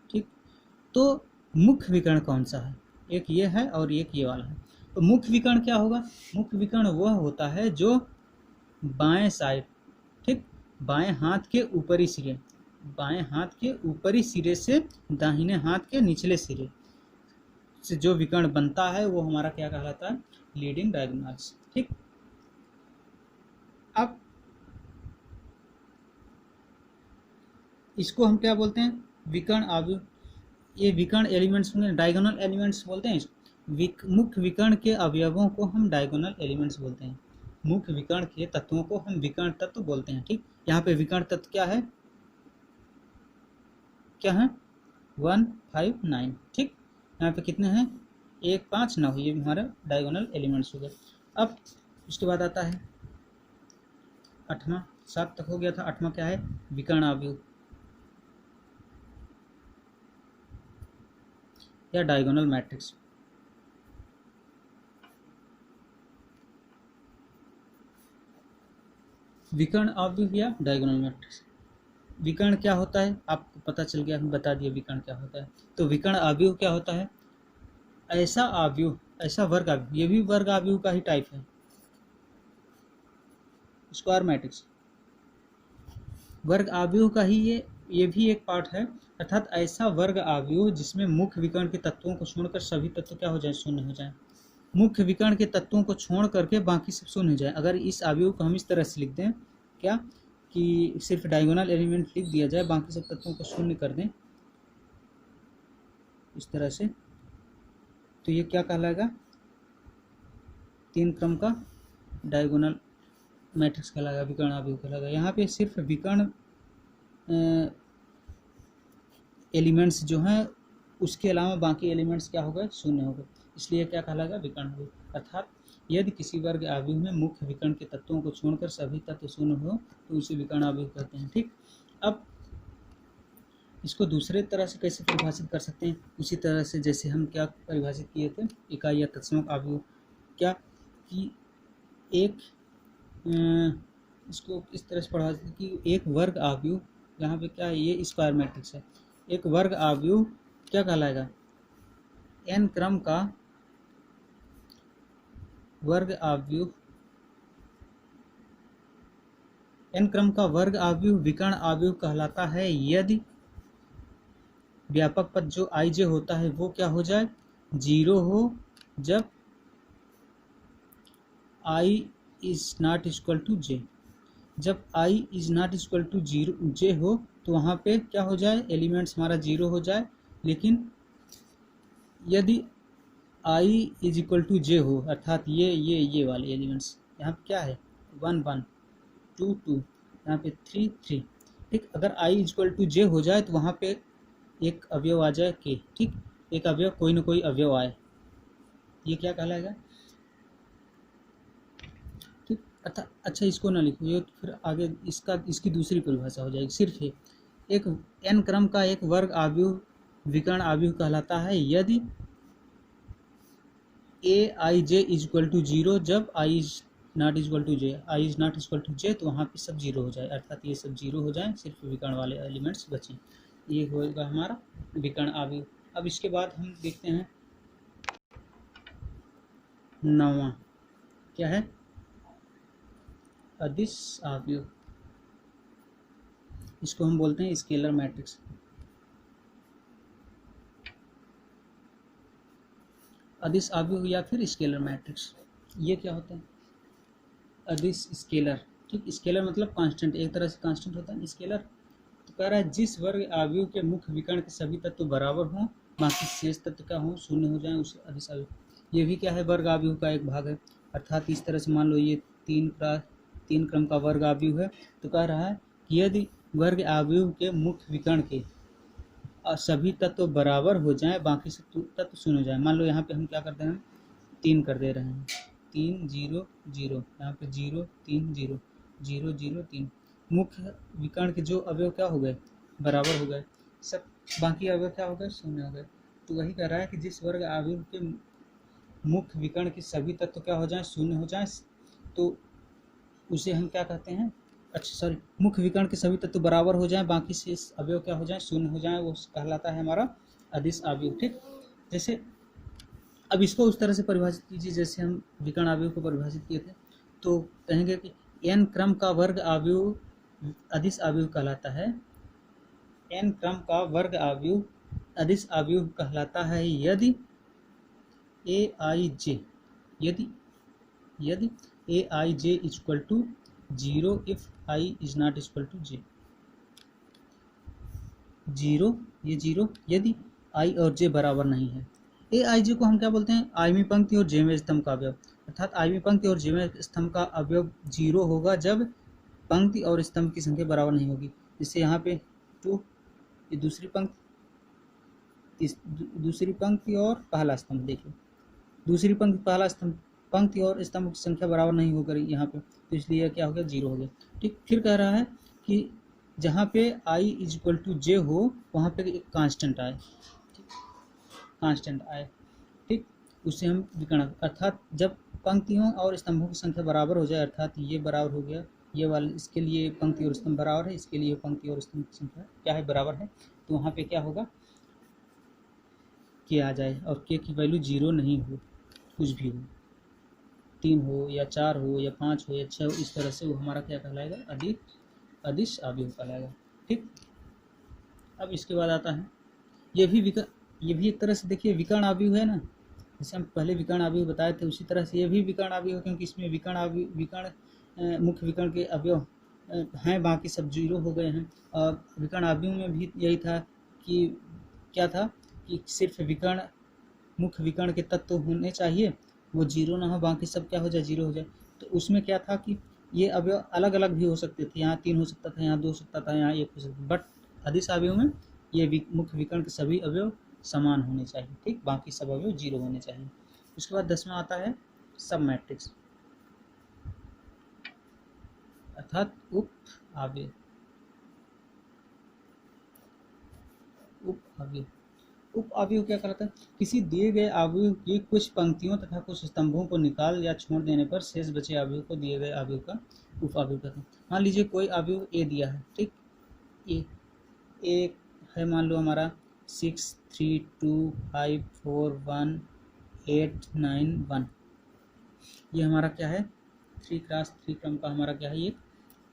ठीक, तो मुख्य विकर्ण कौन सा है? एक ये है और एक ये वाला है। तो मुख्य विकर्ण क्या होगा? मुख्य विकर्ण वह होता है जो बाएं साइड, ठीक, बाएं हाथ के ऊपरी सिरे, बाएं हाथ के ऊपरी सिरे से दाहिने हाथ के निचले सिरे से जो विकर्ण बनता है वो हमारा क्या कहलाता है? Leading diagonals. ठीक, अब इसको हम क्या बोलते हैं? विकर्ण अवयव। ये विकर्ण एलिमेंट्स होंगे, डायगोनल एलिमेंट्स बोलते हैं। मुख्य विकर्ण के अवयवों को हम डायगोनल एलिमेंट्स बोलते हैं। मुख्य विकर्ण के तत्वों को हम विकर्ण तत्व बोलते हैं। ठीक, यहाँ पे विकर्ण तत्व क्या है? क्या है? 1 5 9। ठीक, यहाँ पे कितने हैं? 1 5 9। ये हमारा डायगोनल एलिमेंट्स हो गए। अब उसके बाद आता है 8वां, 7 तक हो गया था। 8वां क्या है? विकर्ण अवयव या डायगोनल मैट्रिक्स। विकर्ण अवयव या डायगोनल मैट्रिक्स। विकर्ण क्या होता है आपको पता चल गया, हम बता दिए विकर्ण क्या होता है। तो विकर्ण अवयव क्या होता है? ऐसा अवयव, ऐसा वर्ग अवयव, ये भी वर्ग अवयव का ही टाइप है, स्क्वायर मैट्रिक्स वर्ग अवयव का ही ये भी एक पार्ट है। अर्थात ऐसा वर्ग अवयव जिसमें मुख्य विकर्ण के तत्वों को छोड़कर सभी तत्व क्या हो जाए? शून्य हो जाए। मुख्य विकर्ण के तत्वों को छोड़ करके बाकी सब शून्य हो जाए। अगर इस अवयव को हम इस तरह से लिख दें क्या, कि सिर्फ डायगोनल एलिमेंट लिख दिया जाए, बाकी सब तत्वों को शून्य कर दें इस तरह से, तो ये क्या कहलाएगा, 3 क्रम का डायगोनल मैट्रिक्स कहलाएगा, विकर्ण आव्यूह कहलाएगा। यहाँ पे सिर्फ विकर्ण एलिमेंट्स जो हैं उसके अलावा बाकी एलिमेंट्स क्या हो गए, शून्य हो गए, इसलिए क्या कहलाएगा, विकर्ण आव्यूह। अर्थात यदि किसी वर्ग आव्यूह में मुख्य विकर्ण के तत्वों को छोड़कर सभी तत्व शून्य हो तो उसे विकर्ण आव्यूह कहते हैं। ठीक, अब इसको दूसरे तरह से कैसे परिभाषित कर सकते हैं, उसी तरह से जैसे हम क्या परिभाषित किए थे इकाई या तत्समक आव्यूह, क्या कि एक इसको इस तरह से परिभाषित कि एक वर्ग आव्यूह, यहाँ पे क्या है, ये स्क्वायर मैट्रिक्स है, एक वर्ग आव्यूह क्या कहलाएगा, n क्रम का वर्ग आव्यूह, n क्रम का वर्ग आव्यूह विकर्ण आव्यूह कहलाता है यदि व्यापक पद जो i j होता है वो क्या हो जाए, 0 हो, जब i is not equal to j। जब i is not equal to 0 j हो तो वहाँ पे क्या हो जाए, एलिमेंट्स हमारा 0 हो जाए, लेकिन यदि i is equal to j हो, अर्थात ये वाले एलिमेंट्स यहाँ पे क्या है, 1 1 2 2, यहाँ पे 3 3, ठीक, अगर i is equal to j हो जाए तो वहाँ पे एक अवयव आ जाए k, ठीक, एक अवयव कोई ना कोई अवयव आए, ये क्या कहलाएगा, ठीक। अच्छा इसको ना लिखो, ये फिर आगे इसकी दूसरी परिभाषा हो जाएगी, सिर्फ एक n क्रम का एक वर्ग आव्यूह विकर्ण आव्यूह कहलाता है यदि aij इज इक्वल टू 0, जब i is not equal to j, i is not equal to j तो वहाँ पे सब 0 हो जाए, अर्थात ये सब 0 हो जाए, सिर्फ विकर्ण वाले एलिमेंट्स बचें, ये होगा हमारा विकर्ण आव्यूह। अब इसके बाद हम देखते हैं 9वां, क्या है, अदिश आव्यूह, इसको हम बोलते हैं स्केलर मैट्रिक्स। अदिश आव्यूह या फिर स्केलर मैट्रिक्स, ये क्या होता है, अदिश स्केलर, ठीक, स्केलर मतलब कांस्टेंट, एक तरह से कांस्टेंट होता है स्केलर। तो कह रहा है जिस वर्ग आव्यूह के मुख्य विकर्ण के सभी तत्व बराबर हों, बाकी शेष तत्व क्या हों, शून्य हो जाएं, उसे अदिश आव्यूह। ये भी क्या है, वर्ग आव्यूह का एक भाग है, अर्थात इस तरह से मान लो ये 3 क्रम का वर्ग आव्यूह है, तो कह रहा है कि यदि वर्ग आव्यूह के मुख्य विकर्ण के सभी तत्व बराबर हो जाएं, बाकी सब तत्व शून्य हो जाए। मान लो यहाँ पे हम क्या करते हैं, 3 कर दे रहे हैं, 3 0 0, यहाँ पे 0 3 0 0 0 3, मुख्य विकर्ण के जो अवयव क्या हो गए, बराबर हो गए, सब बाकी अवयव क्या हो गए, शून्य हो गए। तो वही कह रहा है कि जिस वर्ग आव्यूह के मुख्य विकर्ण के सभी तत्व क्या हो जाएं, शून्य हो जाएं, तो उसे हम क्या कहते हैं, अच्छा सॉरी, मुख्य विकर्ण के सभी तत्व बराबर हो जाएं, बाकी से अवयव क्या हो जाएं, शून्य हो जाएं, वो कहलाता है हमारा अदिश आव्यूह। ठीक, जैसे अब इसको उस तरह से परिभाषित कीजिए जैसे हम विकर्ण आव्यूह को परिभाषित किए थे, तो कहेंगे कि n क्रम का वर्ग आव्यूह अदिश आव्यूह कहलाता है, n क्रम का वर्ग आव्यूह अदिश आव्यूह कहलाता है यदि aij, यदि aij equal to 0 if i is not equal to j, 0 यदि i और j बराबर नहीं है। aij को हम क्या बोलते हैं, आयमी पंक्ति और जेवें स्तंभ का अवयव, अर्थात आयमी पंक्ति और जेवें स्तंभ का अवयव 0 होगा जब पंक्ति और स्तंभ की संख्या बराबर नहीं होगी। जैसे यहाँ पे 2, ये दूसरी पंक्ति और पहला स्तंभ, देखिए दूसरी पंक्ति पहला स्तंभ, पंक्ति और स्तंभ की संख्या बराबर नहीं होकर यहाँ पे, तो इसलिए क्या हो गया, 0 हो गया। ठीक, फिर कह रहा है कि जहाँ पे i is equal to j हो वहाँ पे एक कांस्टेंट आए, कांस्टेंट आए, ठीक, उससे हम विकर्ण, अर्थात जब पंक्तियों और स्तंभों की संख्या बराबर हो जाए, अर्थात ये बराबर हो गया, ये वाला, इसके लिए पंक्ति और स्तंभ बराबर है, इसके लिए पंक्ति और स्तंभ की संख्या क्या है, बराबर है, तो वहाँ पे क्या होगा, k आ जाए और k की वैल्यू 0 नहीं हो, कुछ भी हो, 3 हो या 4 हो या 5 हो या 6 हो, इस तरह से वो हमारा क्या कहलाएगा, अदिश आव्यूह कहलाएगा। ठीक, अब इसके बाद आता है ये भी एक तरह से देखिए विकर्ण आव्यूह है ना, जैसे हम पहले विकर्ण आव्यूह बताए थे उसी तरह से ये भी विकर्ण आव्यूह है, क्योंकि इसमें मुख्य विकर्ण के अवयव हैं, बाकी सब जीरो हो गए हैं। और विकर्ण अवयव में भी यही था कि क्या था कि सिर्फ विकर्ण, मुख्य विकर्ण के तत्व होने चाहिए, वो जीरो ना हो, बाकी सब क्या हो जाए, जीरो हो जाए। तो उसमें क्या था कि ये अवयव अलग अलग भी हो सकते थे, यहाँ 3 हो सकता था, यहाँ 2 हो सकता था, यहाँ 1 हो सकता था, बट अदिश अवयव में ये मुख्य विकर्ण के सभी अवयव समान होने चाहिए, ठीक, बाकी सब अवयव जीरो होने चाहिए। उसके बाद 10वां आता है सब मैट्रिक्स अर्थात उप अवयव। उप अवयव, उप अवयव क्या करता है, किसी दिए गए अवयव की कुछ पंक्तियों तथा कुछ स्तंभों को निकाल या छोड़ देने पर शेष बचे अवयव को दिए गए अवयव का उप अवयव कहते हैं। मान लीजिए कोई अवयव ए दिया है, ठीक, ए है मान लो हमारा 6 3 2 5 4 1 8 9 1, ये हमारा क्या है 3x3 क्रम का हमारा क्या है, ये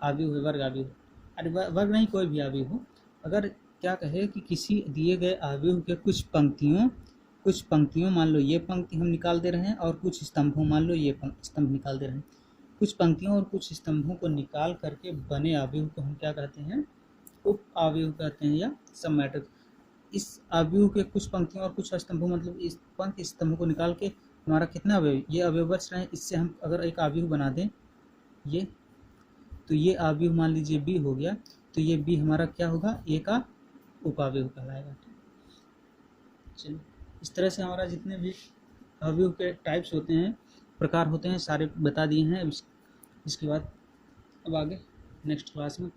अवयव है, वर्ग अवयव। अरे वर्ग नहीं, कोई भी अवयव हो, अगर क्या कहे कि किसी दिए गए अवयव के कुछ पंक्तियों मान लो ये पंक्ति हम निकाल दे रहे हैं, और कुछ स्तंभों मान लो ये स्तंभ निकाल दे रहे हैं, कुछ पंक्तियों और कुछ स्तंभों को निकाल करके बने अवयव को हम क्या कहते हैं, उप अवयव कहते हैं, या सब मैट्रिक्स। इस अवयव के कुछ पंक्तियों और कुछ स्तंभों, मतलब इस पंक्ति स्तंभों को निकाल के हमारा कितना अवयव, ये अवयव बच रहे हैं, इससे हम अगर एक अवयव बना दें ये, तो ये अवयव मान लीजिए बी हो गया, तो ये बी हमारा क्या होगा, ए का उपावयव कहलाएगा। चलिए, इस तरह से हमारा जितने भी अवयव के टाइप्स होते हैं, प्रकार होते हैं, सारे बता दिए हैं। इसके बाद अब आगे नेक्स्ट क्लास में